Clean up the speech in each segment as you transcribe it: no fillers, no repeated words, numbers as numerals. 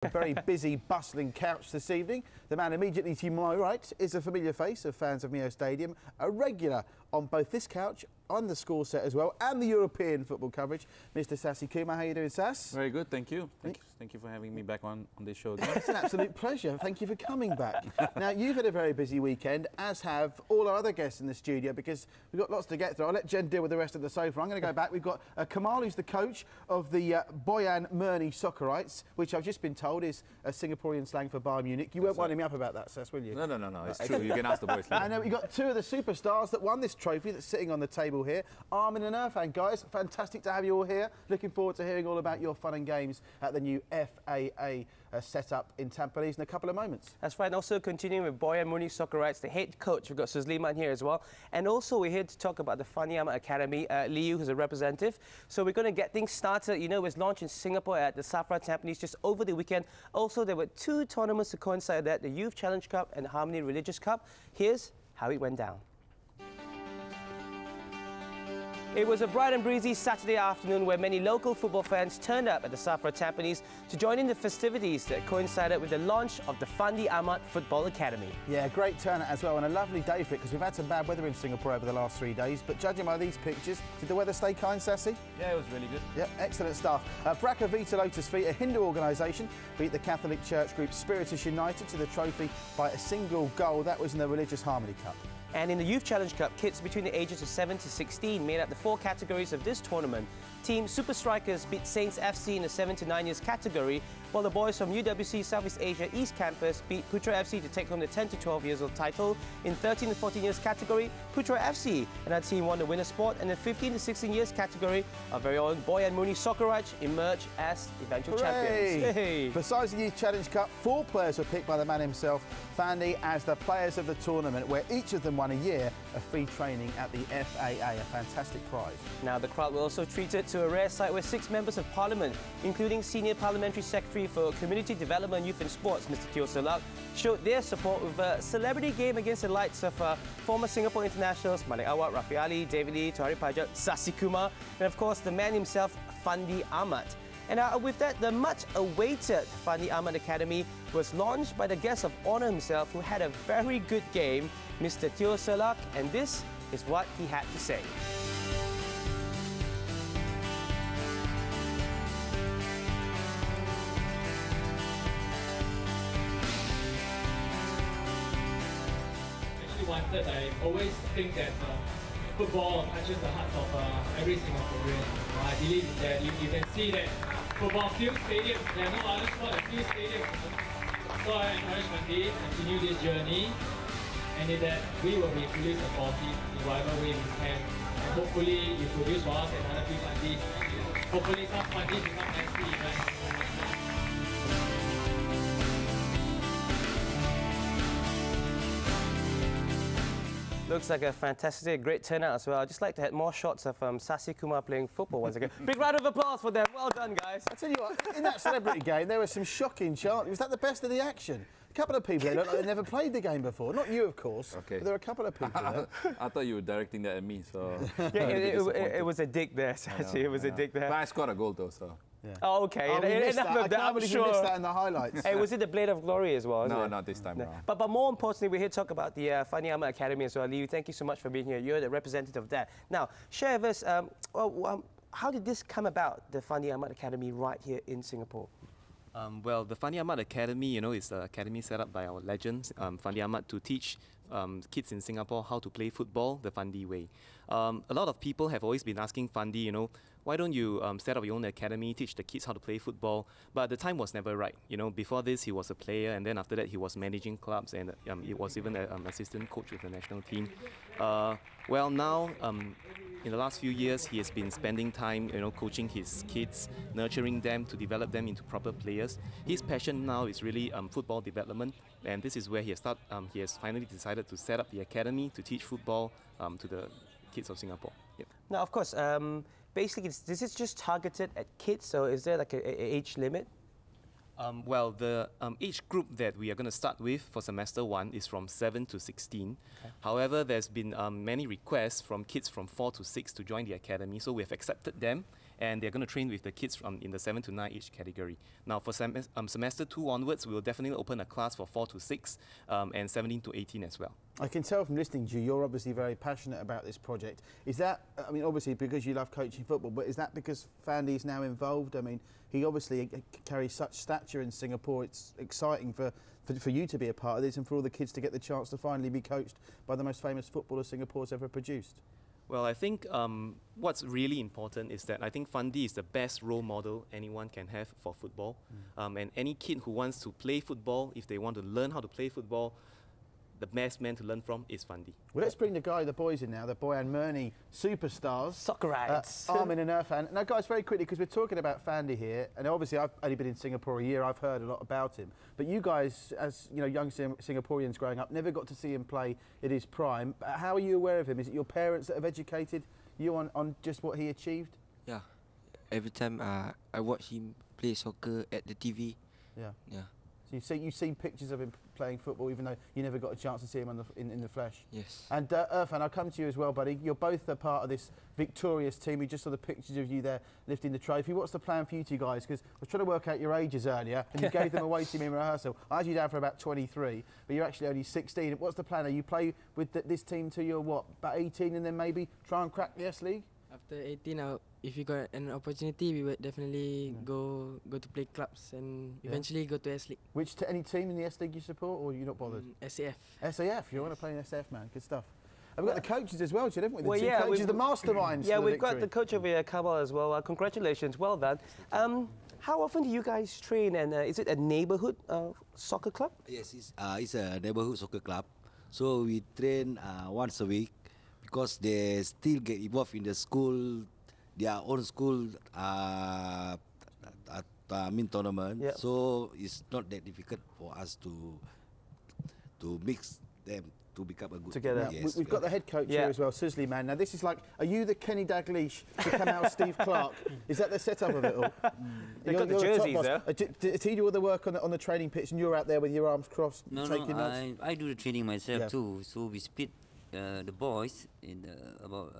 A very busy, bustling couch this evening. The man immediately to my right is a familiar face of fans of Mio Stadium, a regular on both this couch, on the score set as well, and the European football coverage. Mr. Sassy Kumar, how are you doing, Sass? Very good, thank you. Thank you for having me back on this show again. It's an absolute pleasure. Thank you for coming back. Now, you've had a very busy weekend, as have all our other guests in the studio, because we've got lots to get through. I'll let Jen deal with the rest of the sofa. I'm going to go back. We've got Kamal, who's the coach of the Boyan Murni Soccerites, which I've just been told is a Singaporean slang for Bayern Munich. You won't wind me up about that, Sass, will you? No. It's true. You can ask the boys later. And we've got two of the superstars that won this trophy that's sitting on the table here. Armin and Irfan, guys, fantastic to have you all here. Looking forward to hearing all about your fun and games at the new FAA setup in Tampines in a couple of moments. That's right. And also continuing with Boyan Murni Soccerites, the head coach. We've got Suzliman here as well. And also we're here to talk about the Fandi Ahmad Academy. Liu, who's a representative. So we're going to get things started. You know, it was launched in Singapore at the Safra Tampines just over the weekend. Also, there were two tournaments to coincide that, the Youth Challenge Cup and the Harmony Religious Cup. Here's how it went down. It was a bright and breezy Saturday afternoon where many local football fans turned up at the Safra Tampines to join in the festivities that coincided with the launch of the Fandi Ahmad Football Academy. Yeah, great turnout as well, and a lovely day for it, because we've had some bad weather in Singapore over the last 3 days, but judging by these pictures, did the weather stay kind, Sassy? Yeah, it was really good. Yeah, excellent stuff. Braca Vita Lotus Feet, a Hindu organisation, beat the Catholic Church group Spiritus United to the trophy by a single goal. That was in the Religious Harmony Cup. And in the Youth Challenge Cup, kids between the ages of 7 to 16 made up the 4 categories of this tournament. Team Super Strikers beat Saints FC in the 7 to 9 years category, while the boys from UWC Southeast Asia East Campus beat Putra FC to take home the 10 to 12 years old title. In 13 to 14 years category, Putra FC and our team won the winner spot, and in 15 to 16 years category, our very own Boyan Murni Soccerites emerged as eventual champions. Hey. Besides the Youth Challenge Cup, 4 players were picked by the man himself, Fandi, as the players of the tournament, where each of them won a year of free training at the FAA, a fantastic prize. Now, the crowd were also treated to a rare sight where 6 members of Parliament, including Senior Parliamentary Secretary for Community Development, Youth and Sports, Mr. Teo Selak, showed their support with a celebrity game against the likes of former Singapore internationals Malik Awad, Rafi Ali, David Lee, Tuhari Pajak, Sassy Kumar, and of course the man himself, Fandi Ahmad. And with that, the much-awaited Fandi Ahmad Academy was launched by the guest of honour himself, who had a very good game, Mr. Teo Selak, and this is what he had to say. I always think that football touches the hearts of every Singaporean. I believe in that. You can see that football fills stadiums. There are no other sport that fills stadiums. So I encourage Fandi to continue this journey, and in that we will be fully supportive in whatever way we can. And hopefully you produce for us another few Fandis. Hopefully some Fandis become MC, right? Looks like a fantastic, great turnout as well. I'd just like to have more shots of Sassy Kumar playing football once again. Big round of applause for them. Well done, guys. I tell you what, in that celebrity game, there was some shocking chanting. Was that the best of the action? A couple of people there looked like they'd never played the game before. Not you, of course. Okay. But there were a couple of people there. I thought you were directing that at me, so... Yeah, it was a dig there, Sassy. It was a dig there. But I scored a goal, though, so... Yeah. Oh, okay. I can't believe you missed that in the highlights. Hey, was it the Blade of Glory as well? No, not this time around. But more importantly, we're here to talk about the Fandi Ahmad Academy as well. Liu, thank you so much for being here. You're the representative of that. Now, share with us, how did this come about, the Fandi Ahmad Academy right here in Singapore? Well, the Fandi Ahmad Academy, you know, is an academy set up by our legends, Fandi Ahmad, to teach kids in Singapore how to play football the Fandi way. A lot of people have always been asking Fandi, you know, why don't you set up your own academy, teach the kids how to play football? But the time was never right. You know, before this, he was a player, and then after that, he was managing clubs, and he was even an assistant coach with the national team. Well, now, in the last few years, he has been spending time, you know, coaching his kids, nurturing them to develop them into proper players. His passion now is really football development, and this is where he has finally decided to set up the academy to teach football to the kids of Singapore. Yep. Now, of course, basically, this is just targeted at kids, so is there like an age limit? Well, the age group that we are going to start with for semester 1 is from 7 to 16. Okay. However, there's been many requests from kids from 4 to 6 to join the academy, so we have accepted them. and they're going to train with the kids from in the 7 to 9 age category. Now for semester 2 onwards, we'll definitely open a class for 4 to 6 and 17 to 18 as well. I can tell from listening to you, you're obviously very passionate about this project. Is that, I mean, obviously because you love coaching football, but is that because Fandi's now involved? I mean, he obviously carries such stature in Singapore. It's exciting for you to be a part of this and for all the kids to get the chance to finally be coached by the most famous footballer Singapore's ever produced. Well, I think what's really important is that I think Fandi is the best role model anyone can have for football. And any kid who wants to play football, if they want to learn how to play football, the best man to learn from is Fandi. Well, let's bring the boys in now, the Boy and Murney superstars. Soccer-ites. Armin and Irfan. Now, guys, very quickly, because we're talking about Fandi here, and obviously I've only been in Singapore a year, I've heard a lot about him. But you guys, as you know, young Singaporeans growing up, never got to see him play at his prime. How are you aware of him? Is it your parents that have educated you on just what he achieved? Yeah. Every time I watch him play soccer at the TV. Yeah. Yeah. So you've seen pictures of him playing football, even though you never got a chance to see him in the flesh. Yes. And Irfan, I'll come to you as well, buddy. You're both a part of this victorious team. We just saw the pictures of you there lifting the trophy. What's the plan for you two guys? Because I was trying to work out your ages earlier, and you gave them away to me in rehearsal. I had you down for about 23, but you're actually only 16. What's the plan? Are you play with this team till you're what, about 18, and then maybe try and crack the S League? After 18, if we got an opportunity, we would definitely go to play clubs and eventually go to S League. Any team in the S League you support, or are you not bothered? SAF. SAF, you want to play in SAF, man. Good stuff. And we've got the coaches as well, haven't we? The Well, two yeah, coaches, the masterminds. Yeah, for the we've got victory. the coach over here, Kamal, as well. Congratulations, well done. How often do you guys train, and is it a neighbourhood soccer club? Yes, it's a neighborhood soccer club. So we train once a week because they still get involved in the school, their own school tournament. Yep. So it's not that difficult for us to mix them to become a good Together. team. Yes, We've got the head coach here as well, Sisley, man. Now this is like, are you the Kenny Dalglish to come out Steve Clark? Is that the setup of it all? They've got the You're top jerseys boss. there. Does he do all the work on the training pitch, and you're out there with your arms crossed, No, taking notes? I do the training myself Yeah. too. So we split the boys in about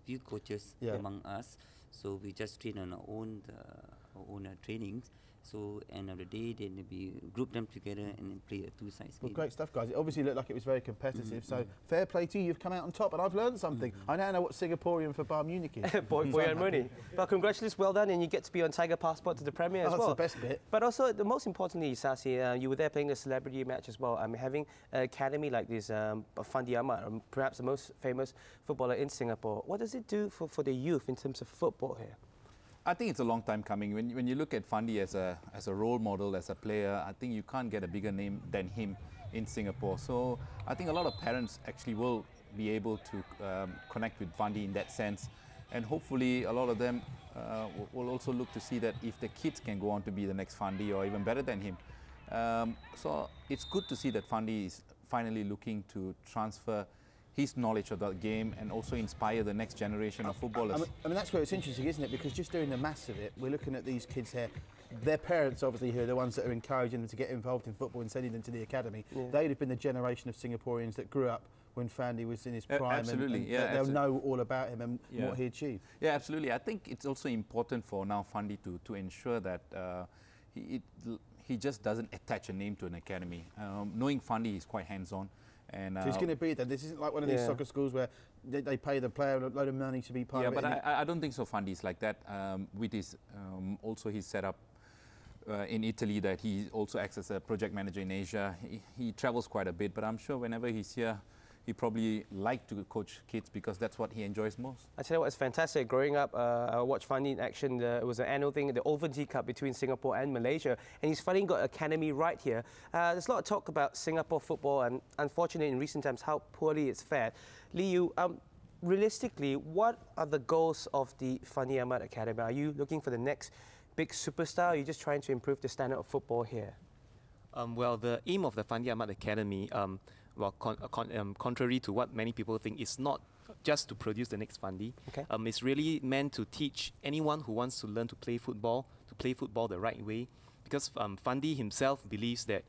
few coaches among us. So we just train on our own trainings. So end of the day, then we group them together and then play a two-side Well, game. great stuff, guys. It obviously looked like it was very competitive, so fair play to you. You've come out on top, and I've learned something. I now know what Singaporean for Bayern Munich is. Boy and Murney. Well, congratulations, well done, and you get to be on Tiger Passport to the Premier as That's well. the best bit. But also, the most importantly, Sasi, you were there playing the celebrity match as well. Having an academy like this, Fandi Ahmad, perhaps the most famous footballer in Singapore, what does it do for the youth in terms of football here? I think it's a long time coming. When you look at Fandi as a role model, as a player, I think you can't get a bigger name than him in Singapore. So I think a lot of parents actually will be able to connect with Fandi in that sense. And hopefully a lot of them will also look to see that if the kids can go on to be the next Fandi or even better than him. So it's good to see that Fandi is finally looking to transfer his knowledge of the game and also inspire the next generation of footballers. I mean, that's where it's interesting, isn't it? Because just doing the maths of it, we're looking at these kids here. Their parents, obviously, who are the ones that are encouraging them to get involved in football and sending them to the academy. Yeah. They'd have been the generation of Singaporeans that grew up when Fandi was in his prime. Absolutely, and they'll know all about him and what he achieved. Yeah, absolutely. I think it's also important for now Fandi to ensure that he just doesn't attach a name to an academy. Knowing Fandi, he's quite hands-on. And so he's going to be there. This isn't like one of these soccer schools where they pay the player a load of money to be part of it. Yeah, but I don't think so. Fundi's like that. With his also his setup in Italy, that he also acts as a project manager in Asia. He travels quite a bit, but I'm sure whenever he's here, he probably like to coach kids because that's what he enjoys most. I tell you what, it's fantastic. Growing up, I watched Fandi in action. It was an annual thing, the Overseas Cup between Singapore and Malaysia. And he's finally got an academy right here. There's a lot of talk about Singapore football and, unfortunately, in recent times, how poorly it's fared. Liu, realistically, what are the goals of the Fandi Ahmad Academy? Are you looking for the next big superstar, or are you just trying to improve the standard of football here? Well, the aim of the Fandi Ahmad Academy, contrary to what many people think, is not just to produce the next Fandi. Okay. It's really meant to teach anyone who wants to learn to play football the right way. Because Fandi himself believes that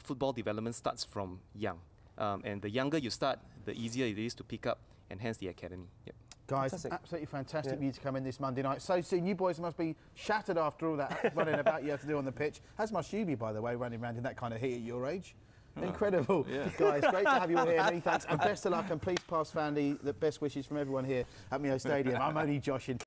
football development starts from young. And the younger you start, the easier it is to pick up, and hence the academy. Yep. Guys, Fantastic. absolutely fantastic of you to come in this Monday night. So soon, you boys must be shattered after all that running about you have to do on the pitch. As must you be, by the way, running around in that kind of heat at your age. Incredible. Yeah. Guys, great to have you all here. Many thanks and best of luck, and please pass Fandi the best wishes from everyone here at Mio Stadium. I'm only joshing.